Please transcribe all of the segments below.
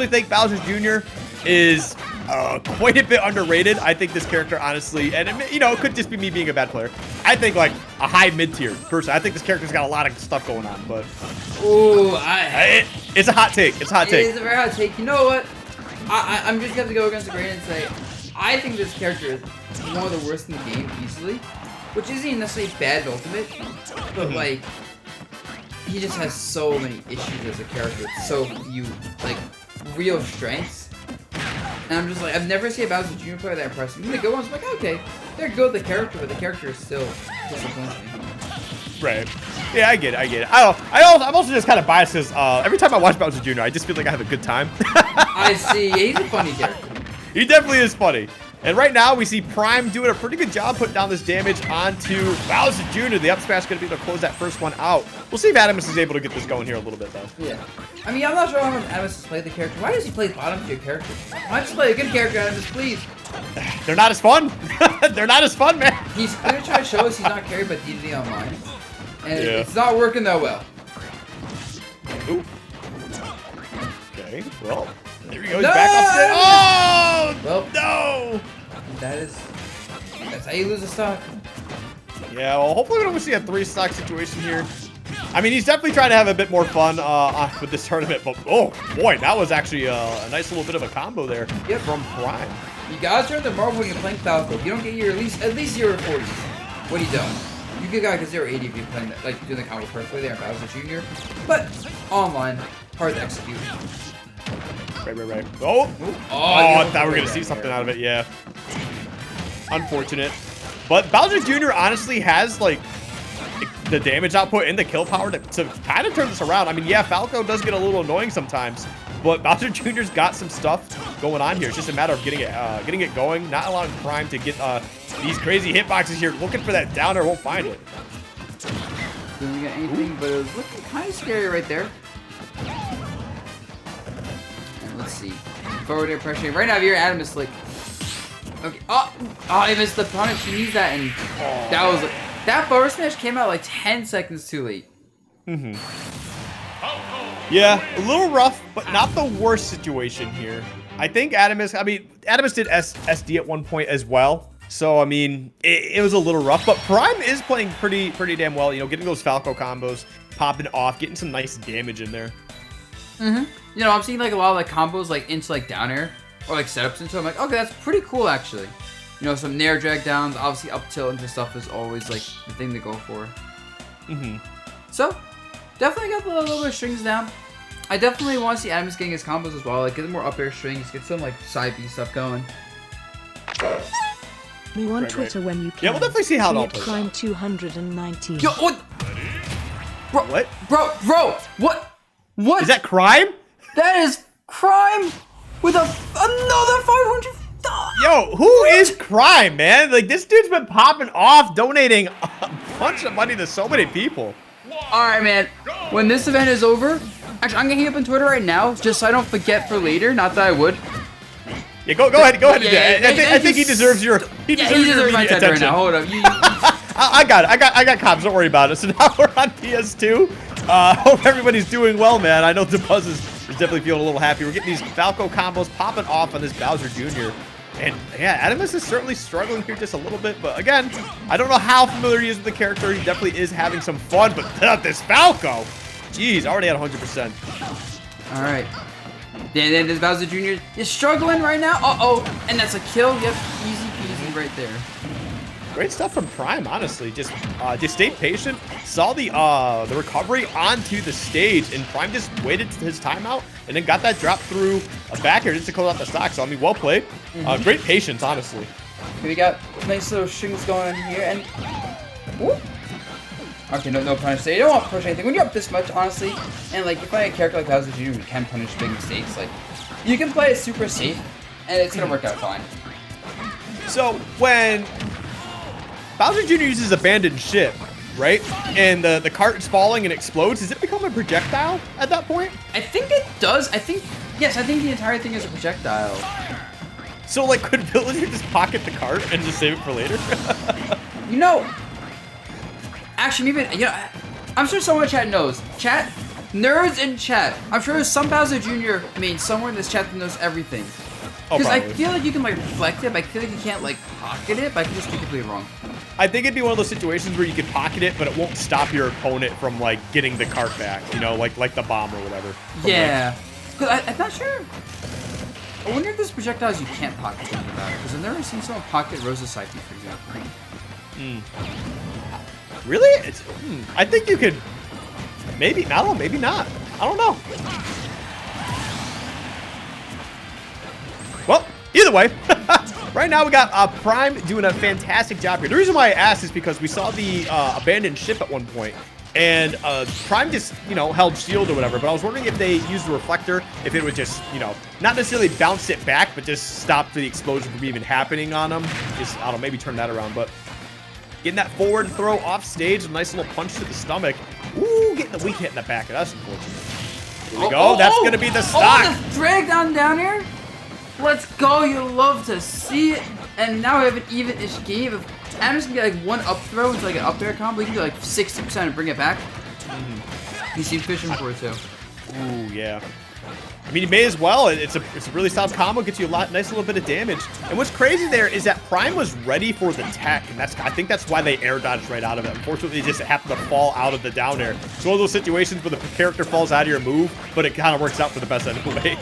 think Bowser Jr. is quite a bit underrated. I think this character, honestly, and you know, it could just be me being a bad player. I think like a high mid-tier person. I think this character's got a lot of stuff going on, but ooh, it's a hot take. It's a hot take. It is a very hot take. You know what? I'm just gonna have to go against the grain and say I think this character is one of the worst in the game easily, which isn't necessarily bad in Ultimate, but like he just has so many issues as a character. So few like real strengths. And I'm just like, I've never seen a Bowser Jr. player that impressed me. The good ones, I'm like, okay, they're good with the character, but the character is still disappoints me. Right. Yeah, I get it. I get it. I'm also just kind of biased because every time I watch Bowser Jr., I just feel like I have a good time. I see. Yeah, he's a funny character. He definitely is funny. And right now, we see Prime doing a pretty good job putting down this damage onto Bowser Jr. The up smash going to be able to close that first one out. We'll see if Atomsk is able to get this going here a little bit, though. Yeah. I mean, I'm not sure how much Atomsk has played the character. Why does he play bottom tier characters? Why just play a good character, Atomsk, please? They're not as fun. They're not as fun, man. He's going to try to show us he's not carried by DDD Online. And it's not working that well. Ooh. Okay, well, there he goes. No! Back up. Oh! Well, no! That's how you lose a stock. Yeah, well, hopefully we don't see a 3-stock situation here. I mean, he's definitely trying to have a bit more fun with this tournament, but oh boy, that was actually a nice little bit of a combo there from Prime. You gotta turn the marble when you're playing Falco. You don't get your at least 0-40s. What are you doing? You get like a 0-80 if you're playing that, like doing the combo perfectly there in Bowser Jr. But online, hard to execute. Right. Oh, I thought we were gonna see something out of it. Yeah. Unfortunate. But Bowser Jr. honestly has like the damage output and the kill power to kind of turn this around. I mean, yeah, Falco does get a little annoying sometimes, but Bowser Jr.'s got some stuff going on here. It's just a matter of getting it going, not allowing Prime to get these crazy hitboxes here. Looking for that downer, won't find it. Didn't get anything, but it was looking kind of scary right there. And let's see. Forward air pressure. Right now, if you're Atomsk, like, okay. Oh, I missed the punish. He needs that, and that forward smash came out like 10 seconds too late. Yeah, a little rough, but not the worst situation here. I think Atomsk did SD at one point as well. So, I mean, it was a little rough, but Prime is playing pretty damn well. You know, getting those Falco combos, popping off, getting some nice damage in there. You know, I'm seeing like a lot of like combos like into like down air or like setups into. I'm like, okay, that's pretty cool actually. You know, some nair drag downs, obviously up tilt into stuff is always like the thing to go for. So, definitely got a little bit of strings down. I definitely want to see Atomsk getting his combos as well, like get more up air strings, get some like side B stuff going. Me on Twitter when you can. Yeah, we'll definitely see how it all plays Prime out. 219. Yo, what? Bro, what? Bro, what? Is that Crime? That is Crime with another 500. Yo, who is Crime, man? Like, this dude's been popping off, donating a bunch of money to so many people. Alright, man. When this event is over, actually, I'm gonna hang up on Twitter right now, just so I don't forget for later. Not that I would. Yeah, go ahead. Yeah, I think he deserves your he deserves my attention right now. Hold up. I got it. I got comps. Don't worry about it. So now we're on PS2. Hope everybody's doing well, man. I know the Buzz is definitely feeling a little happy. We're getting these Falco combos popping off on this Bowser Jr. And yeah, Atomsk is certainly struggling here just a little bit. But again, I don't know how familiar he is with the character. He definitely is having some fun. But this Falco, jeez, already at 100%. All right. Then this Bowser Jr. is struggling right now. And that's a kill. Yep, easy peasy right there. Great stuff from Prime, honestly. Just stayed patient, saw the recovery onto the stage, and Prime just waited his timeout and then got that drop through a back air just to close out the stock. So I mean, well played. Great patience, honestly. Okay, we got nice little strings going on here, and whoop. Okay, no punish. So you don't want to push anything when you're up this much, honestly. And like, if I have a character like Bowser Jr. who can punish big mistakes, like you can play it super safe, and it's gonna work out fine. So when Bowser Jr. uses abandoned ship, right? And the cart is falling and explodes. Does it become a projectile at that point? I think it does. Yes, I think the entire thing is a projectile. So like, could Villager just pocket the cart and just save it for later? You know, actually, maybe, you know, I'm sure someone in chat knows. Chat, nerds in chat. I'm sure there's some Bowser Jr. Somewhere in this chat that knows everything. Oh, Because I probably. feel like you can like reflect it, but I feel like you can't like pocket it, but I can just be completely wrong. I think it'd be one of those situations where you could pocket it, but it won't stop your opponent from like getting the cart back. You know, like the bomb or whatever. From, Yeah. Because I'm not sure. I wonder if there's projectiles you can't pocket thinking about it. Because I've never seen someone pocket Rosa's side beat, for example. Really? I think you could. Maybe. I don't know. Maybe not. I don't know. Well, either way, right now we got Prime doing a fantastic job here. The reason why I asked is because we saw the abandoned ship at one point, and Prime just, held shield or whatever, but I was wondering if they used the reflector, if it would just, not necessarily bounce it back, but just stop the explosion from even happening on them. Just, I don't know, maybe turn that around, but getting that forward throw off stage, a nice little punch to the stomach. Ooh, getting the weak hit in the back. That's unfortunate. Here we go. That's going to be the stock. Oh, the drag down here. Let's go. You love to see it. And now we have an even-ish game. If Adam's can get like one up throw into like an up air combo, he can do like 60% and bring it back. He seems fishing for it too. Ooh, yeah. I mean, you may as well. It's a really solid combo. Gets you a nice little bit of damage. And what's crazy there is that Prime was ready for the tech, and I think that's why they air dodged right out of it. Unfortunately, it just happened to fall out of the down air. It's one of those situations where the character falls out of your move, but it kind of works out for the best anyway.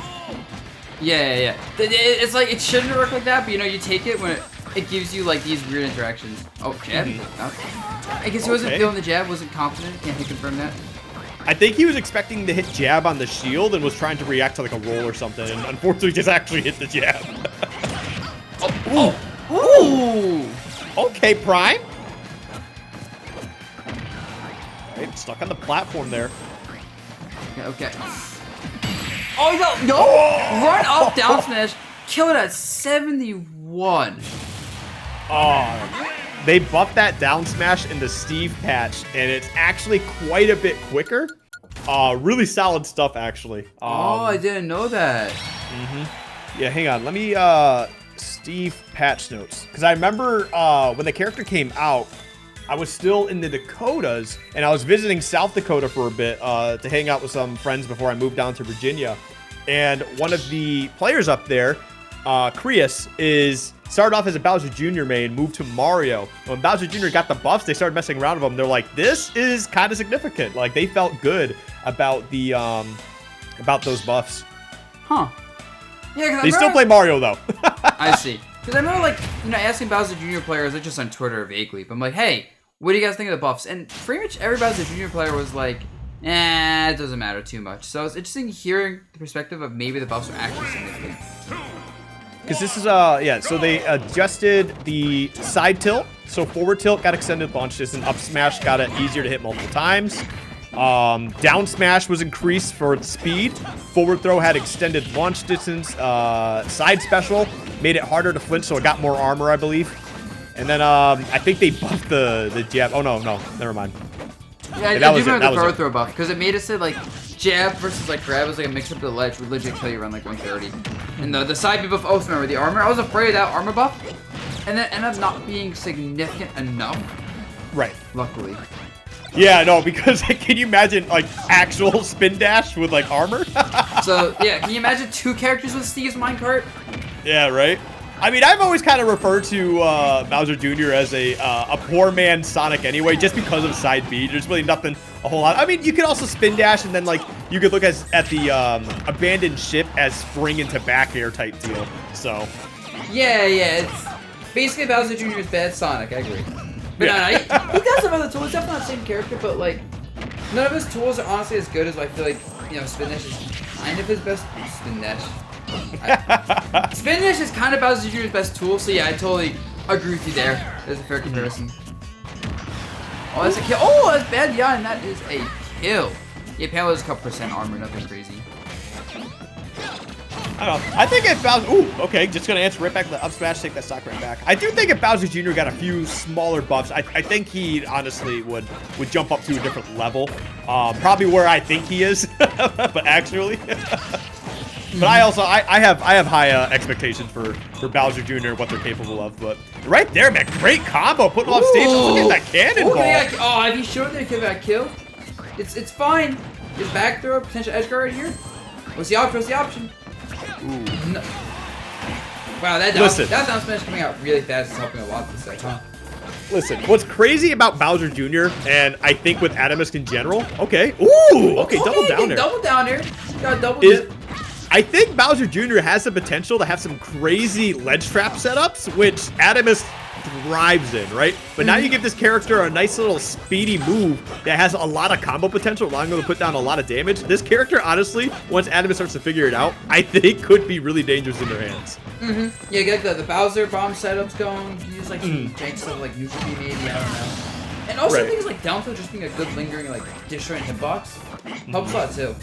Yeah. It's like it shouldn't work like that, but you take it when it gives you like these weird interactions. Oh, jab. I guess he wasn't feeling the jab, wasn't confident. Can't he confirm that? I think he was expecting to hit jab on the shield and was trying to react to like a roll or something, and unfortunately just actually hit the jab. Ooh! Okay, Prime. Right, stuck on the platform there. Okay. Oh, no! Run up, down smash, kill it at 71. Oh, they buffed that down smash in the Steve patch, and it's actually quite a bit quicker. Really solid stuff, actually. I didn't know that. Yeah, hang on. Let me, Steve patch notes. Because I remember when the character came out, I was still in the Dakotas, and I was visiting South Dakota for a bit to hang out with some friends before I moved down to Virginia. And one of the players up there, Krius, started off as a Bowser Jr. main, moved to Mario. When Bowser Jr. got the buffs, they started messing around with him. They're like, this is kind of significant. Like, they felt good about the about those buffs. Huh. Yeah, they still play Mario though. I see. Because I remember, like, asking Bowser Jr. players, like, just on Twitter vaguely, but I'm like, hey, what do you guys think of the buffs? And pretty much every Bowser Jr. player was like, it doesn't matter too much. So it's interesting hearing the perspective of maybe the buffs are actually significant. Because this is, so they adjusted the side tilt. So forward tilt got extended launch distance. Up smash got it easier to hit multiple times. Down smash was increased for speed. Forward throw had extended launch distance. Side special made it harder to flinch, so it got more armor, I believe. And then I think they buffed the jab. Oh, no, never mind. Yeah, I do remember the forward throw buff, because it made it say, like, jab versus, like, grab was like a mix-up to the ledge, would legit kill you around, like, 130. And the side B buff, also remember the armor? I was afraid of that armor buff, and then ended up not being significant enough. Right. Luckily. Yeah, no, because can you imagine, like, actual spin dash with, like, armor? So, yeah, can you imagine 2 characters with Steve's minecart? Yeah, right? I mean, I've always kind of referred to Bowser Jr. as a poor man Sonic anyway, just because of side B. There's really nothing a whole lot. I mean, you could also spin dash, and then, like, you could look at the abandoned ship as spring into back air type deal, so. Yeah, it's basically Bowser Jr.'s bad Sonic, I agree. But yeah. no, he does have other tools. He's definitely not the same character, but, like, none of his tools are honestly as good as I feel like, Spin Dash is kind of his best. Spin Dash. Spin Dash is kind of Bowser Jr.'s best tool, so yeah, I totally agree with you there. There's a fair comparison. Oh, that's a kill. Oh, that's bad, yeah, and that is a kill. Yeah, Pamela's a couple % armor, nothing crazy. I don't know. I think if Bowser... Ooh, okay, just going to answer right back to the up smash, take that stock right back. I do think if Bowser Jr. got a few smaller buffs, I think he honestly would jump up to a different level. Probably where I think he is, but actually... But I have high expectations for Bowser Jr. and what they're capable of. But right there, man, great combo, putting him off stage. Look at that cannonball. Oh, have you shown that he got killed? It's fine. His back throw, potential edge guard right here. What's the option? What's the option? Ooh. No. Wow, that down smash coming out really fast is helping a lot this set, huh? Listen, what's crazy about Bowser Jr. and I think with Atomsk in general, okay, ooh, okay, double down there. Double down there. Got double dip. I think Bowser Jr. has the potential to have some crazy ledge trap setups, which Atomsk thrives in, right? But now you give this character a nice little speedy move that has a lot of combo potential, allowing him to put down a lot of damage. This character, honestly, once Atomsk starts to figure it out, I think could be really dangerous in their hands. Yeah, get the Bowser bomb setups going. Use like some jank stuff like neutral B maybe, I don't know. And also things like down throw just being a good lingering like destroying hitbox helps a lot too.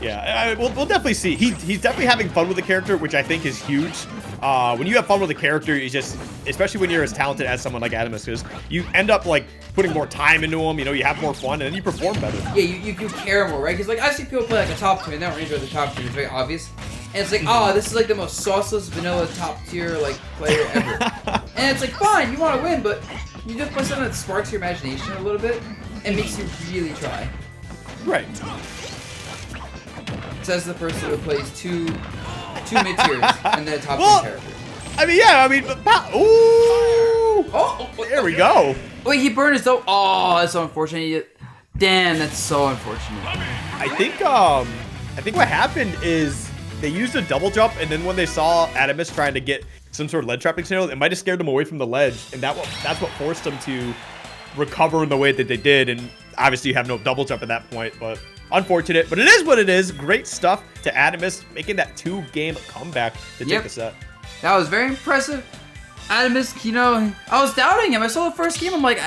Yeah, we'll definitely see. He's definitely having fun with the character, which I think is huge. When you have fun with a character, you just, especially when you're as talented as someone like Atomsk is, you end up like putting more time into him. You know, you have more fun, and then you perform better. Yeah, you care more, right? Because like I see people play like a top tier, and they don't enjoy the top tier. It's very obvious, and it's like, oh, this is like the most sauceless vanilla top tier like player ever. And it's like, fine, you want to win, but you just play something that sparks your imagination a little bit and makes you really try. Right. Says the person who plays two mid tiers and then a top tier character. I mean, yeah, I mean, ooh! Oh, there we go. Wait, he burned his though. Oh, that's so unfortunate. Damn, that's so unfortunate. I think what happened is they used a double jump, and then when they saw Atomsk trying to get some sort of ledge trapping scenario, it might have scared them away from the ledge, and that's what forced them to recover in the way that they did. And obviously, you have no double jump at that point, but. Unfortunate, but it is what it is. Great stuff to Atomsk, making that 2-game comeback to take the set. That was very impressive. Atomsk, you know, I was doubting him. I saw the first game, I'm like,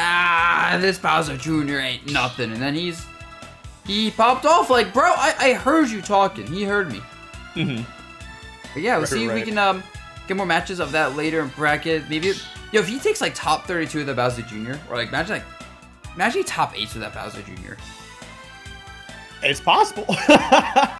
this Bowser Jr. ain't nothing. And then he popped off like, bro, I heard you talking. He heard me. But yeah, we'll see if we can get more matches of that later in bracket. Maybe, if he takes like top 32 with that Bowser Jr. or like imagine top 8 with that Bowser Jr. It's possible.